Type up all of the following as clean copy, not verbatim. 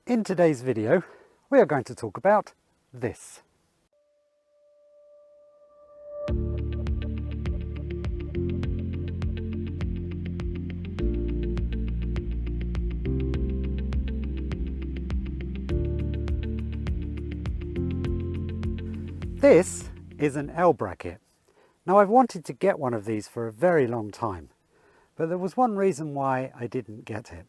In today's video, we are going to talk about this. This is an L bracket. Now I've wanted to get one of these for a very long time, but there was one reason why I didn't get it.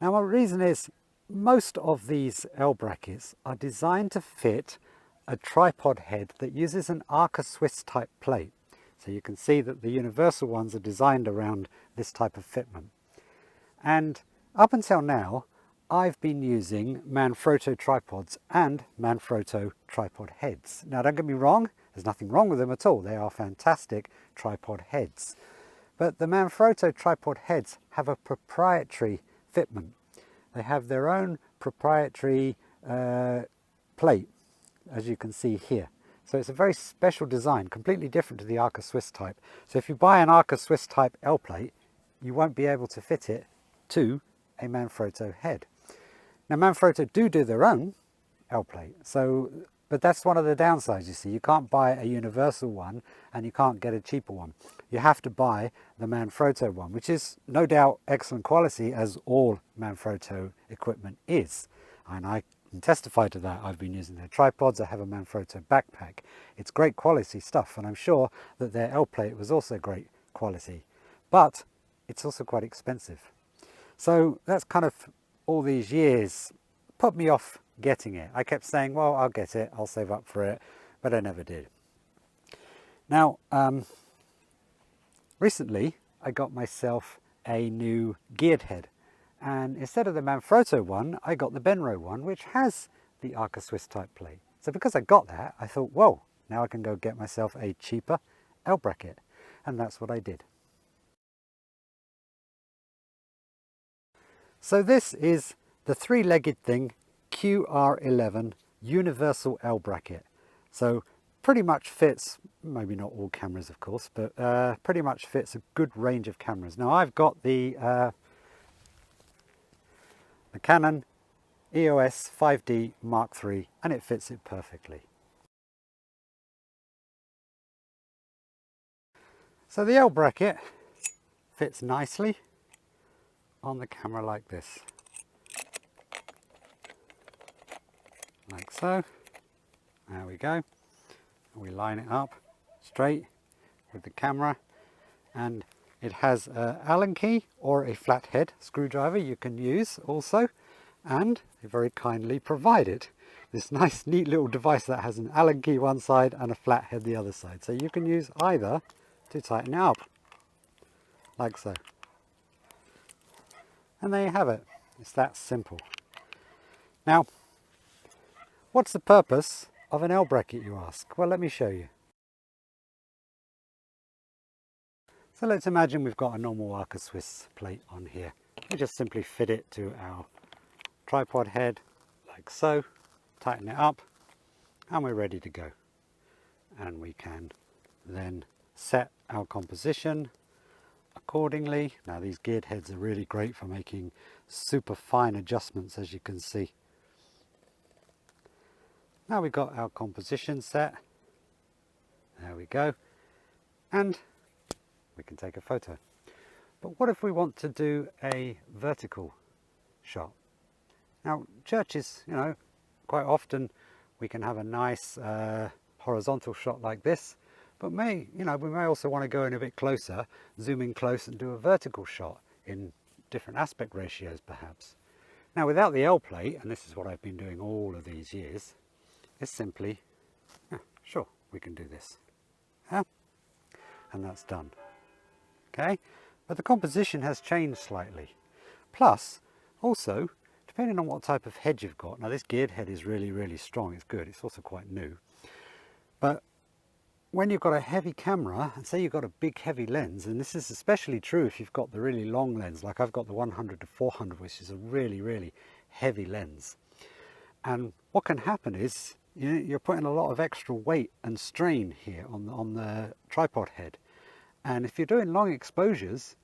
Now my reason is most of these L brackets are designed to fit a tripod head that uses an Arca Swiss type plate. So you can see that the universal ones are designed around this type of fitment. And up until now, I've been using Manfrotto tripods and Manfrotto tripod heads. Now don't get me wrong, there's nothing wrong with them at all. They are fantastic tripod heads. But the Manfrotto tripod heads have a proprietary fitment. They have their own proprietary plate, as you can see here. So it's a very special design, completely different to the Arca Swiss type. So if you buy an Arca Swiss type L plate, you won't be able to fit it to a Manfrotto head. Now Manfrotto do their own L plate, but that's one of the downsides, you see. You can't buy a universal one and you can't get a cheaper one. You have to buy the Manfrotto one, which is no doubt excellent quality, as all Manfrotto equipment is. And I can testify to that. I've been using their tripods. I have a Manfrotto backpack. It's great quality stuff, and I'm sure that their L plate was also great quality. But it's also quite expensive. So that's kind of all these years put me off getting it. I kept saying, well, I'll get it, I'll save up for it, but I never did. Now, recently I got myself a new geared head, and instead of the Manfrotto one, I got the Benro one, which has the Arca Swiss type plate. So because I got that, I thought, well, now I can go get myself a cheaper L bracket, and that's what I did. So this is the Three Legged Thing QR11 universal L bracket. So pretty much fits, maybe not all cameras of course, but pretty much fits a good range of cameras. Now I've got the Canon EOS 5D Mark III, and it fits it perfectly. So the L bracket fits nicely on the camera like this. Like so. There we go. We line it up straight with the camera, and it has an Allen key or a flathead screwdriver you can use also, and they very kindly provided this nice neat little device that has an Allen key one side and a flathead the other side, so you can use either to tighten it up like so. And there you have it. It's that simple. Now, what's the purpose of an L bracket, you ask? Well, let me show you. So let's imagine we've got a normal Arca Swiss plate on here. We just simply fit it to our tripod head like so, tighten it up, and we're ready to go. And we can then set our composition accordingly. Now these geared heads are really great for making super fine adjustments, as you can see. Now we've got our composition set. There we go. And we can take a photo. But what if we want to do a vertical shot? Now churches, you know, quite often we can have a nice horizontal shot like this, but we may also want to go in a bit closer, zoom in close and do a vertical shot in different aspect ratios perhaps. Now without the L plate, and this is what I've been doing all of these years, is simply, sure, we can do this. Yeah? And that's done. Okay? But the composition has changed slightly. Plus, also, depending on what type of head you've got, now this geared head is really, really strong, it's good, it's also quite new. But when you've got a heavy camera, and say you've got a big heavy lens, and this is especially true if you've got the really long lens, like I've got the 100 to 400, which is a really, really heavy lens. And what can happen is, you're putting a lot of extra weight and strain here on the tripod head. And if you're doing long exposures,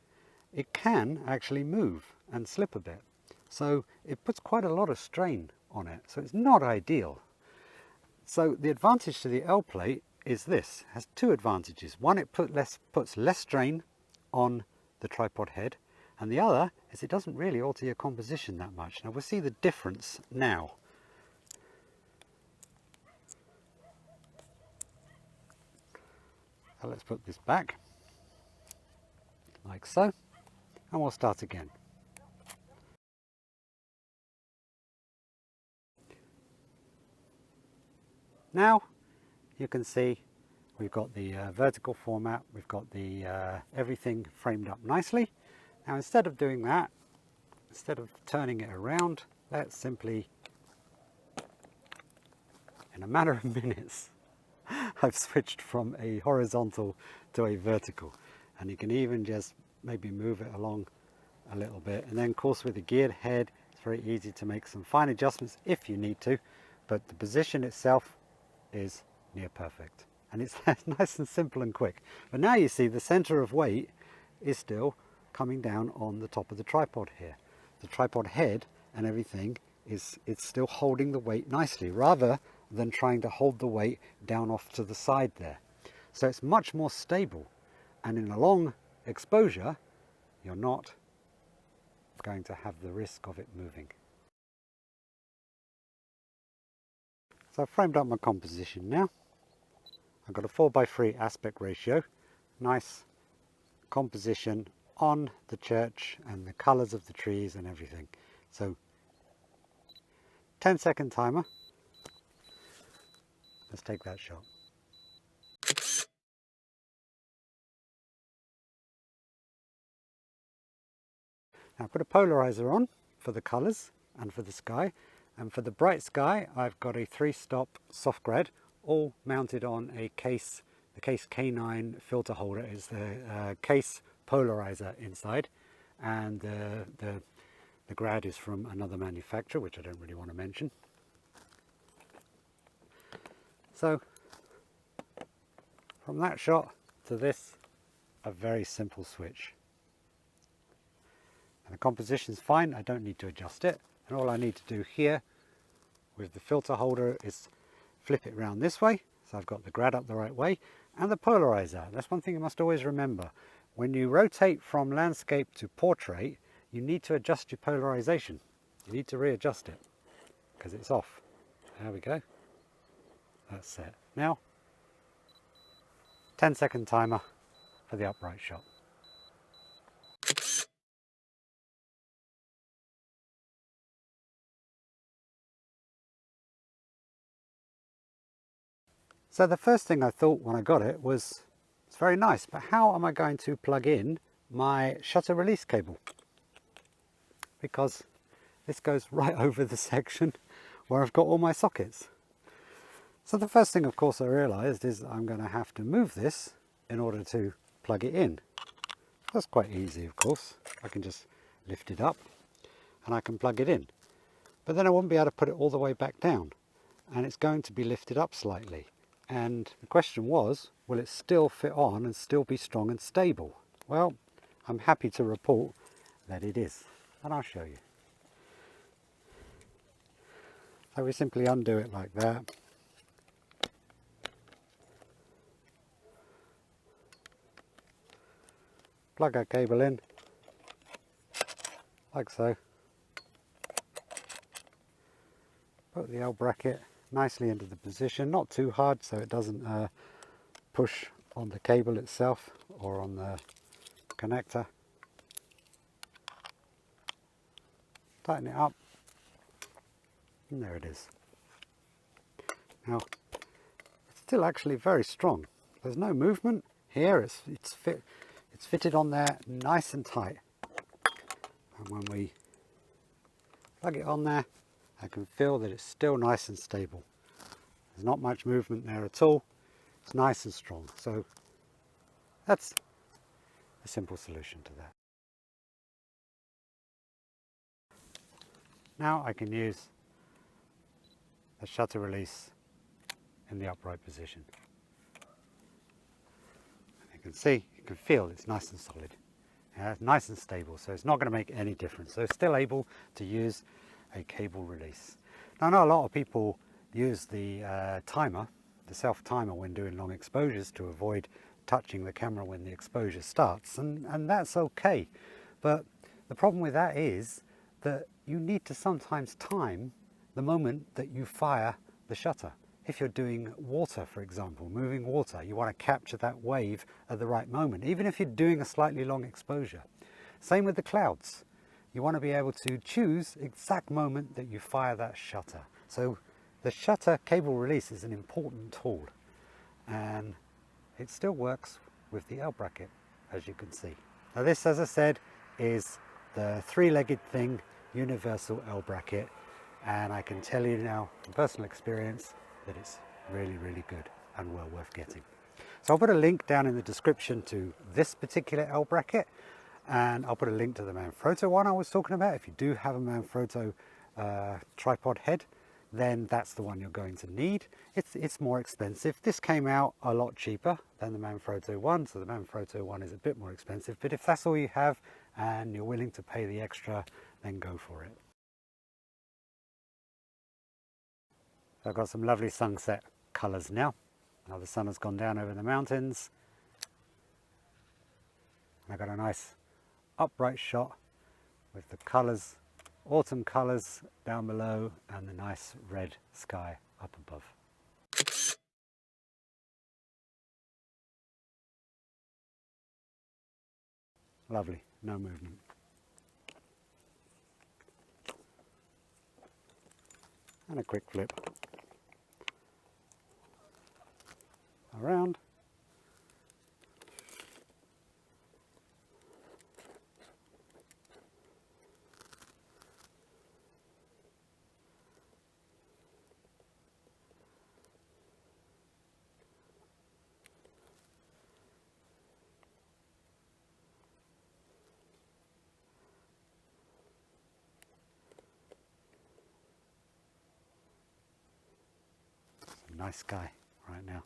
it can actually move and slip a bit. So it puts quite a lot of strain on it, so it's not ideal. So the advantage to the L plate is this. It has two advantages. One, it puts less strain on the tripod head, and the other is it doesn't really alter your composition that much. Now we'll see the difference now. So let's put this back, like so, and we'll start again. Now you can see we've got the vertical format, we've got the everything framed up nicely. Now instead of doing that, instead of turning it around, let's simply, in a matter of minutes, I've switched from a horizontal to a vertical. And you can even just maybe move it along a little bit. And then of course with the geared head, it's very easy to make some fine adjustments if you need to, but the position itself is near perfect. And it's nice and simple and quick. But now you see the center of weight is still coming down on the top of the tripod here. The tripod head and everything it's still holding the weight nicely, rather than trying to hold the weight down off to the side there. So it's much more stable, and in a long exposure you're not going to have the risk of it moving. So I've framed up my composition now. I've got a 4:3 aspect ratio, nice composition on the church and the colours of the trees and everything. So 10-second timer. Let's take that shot. Now put a polarizer on for the colours and for the sky, and for the bright sky I've got a 3-stop soft grad, all mounted on a Kase, the Kase K9 filter holder. Is the Kase polarizer inside, and the grad is from another manufacturer which I don't really want to mention. So from that shot to this, a very simple switch. And the composition's fine, I don't need to adjust it. And all I need to do here with the filter holder is flip it around this way, so I've got the grad up the right way, and the polarizer. That's one thing you must always remember. When you rotate from landscape to portrait, you need to adjust your polarization. You need to readjust it, because it's off. There we go. That's set. Now, 10-second timer for the upright shot. So the first thing I thought when I got it was, it's very nice, but how am I going to plug in my shutter release cable? Because this goes right over the section where I've got all my sockets. So the first thing, of course, I realized is I'm going to have to move this in order to plug it in. That's quite easy, of course. I can just lift it up and I can plug it in. But then I won't be able to put it all the way back down, and it's going to be lifted up slightly. And the question was, will it still fit on and still be strong and stable? Well, I'm happy to report that it is, and I'll show you. So we simply undo it like that. Plug our cable in, like so. Put the L bracket nicely into the position, not too hard so it doesn't push on the cable itself or on the connector. Tighten it up, and there it is. Now, it's still actually very strong. There's no movement here. It's fitted on there nice and tight. And when we plug it on there, I can feel that it's still nice and stable. There's not much movement there at all. It's nice and strong. So that's a simple solution to that. Now I can use the shutter release in the upright position. And you can see, you can feel it's nice and solid. nice and stable, so it's not going to make any difference. So it's still able to use a cable release. Now I know a lot of people use the timer, the self timer, when doing long exposures to avoid touching the camera when the exposure starts, and that's okay. But the problem with that is that you need to sometimes time the moment that you fire the shutter. If you're doing water, for example, moving water, you want to capture that wave at the right moment, even if you're doing a slightly long exposure. Same with the clouds. You want to be able to choose exact moment that you fire that shutter. So the shutter cable release is an important tool, and it still works with the L bracket, as you can see. Now this, as I said, is the Three-Legged Thing universal L bracket, and I can tell you now from personal experience that it's really, really good and well worth getting. So I'll put a link down in the description to this particular L bracket, and I'll put a link to the Manfrotto one I was talking about. If you do have a Manfrotto tripod head, then that's the one you're going to need. It's more expensive. This came out a lot cheaper than the Manfrotto one, so the Manfrotto one is a bit more expensive, but if that's all you have and you're willing to pay the extra, then go for it. So I've got some lovely sunset colours now. Now the sun has gone down over the mountains. I've got a nice upright shot with the colours, autumn colours down below and the nice red sky up above. Lovely, no movement. And a quick flip around. Nice sky right now.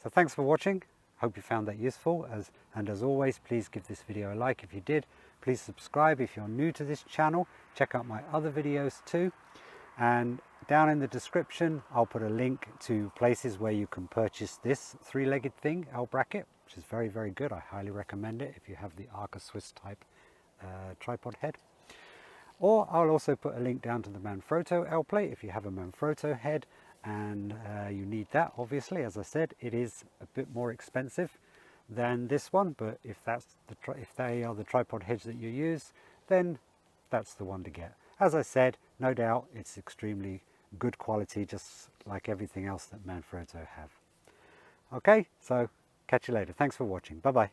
So thanks for watching. Hope you found that useful, and as always, please give this video a like if you did. Please subscribe if you're new to this channel. Check out my other videos too. And down in the description, I'll put a link to places where you can purchase this Three-Legged Thing L bracket, which is very, very good. I highly recommend it if you have the Arca Swiss type tripod head. Or I'll also put a link down to the Manfrotto L plate if you have a Manfrotto head and you need that. Obviously, as I said, it is a bit more expensive than this one, but if they are the tripod heads that you use, then that's the one to get. As I said, no doubt it's extremely good quality, just like everything else that Manfrotto have. Okay, so catch you later. Thanks for watching. Bye bye.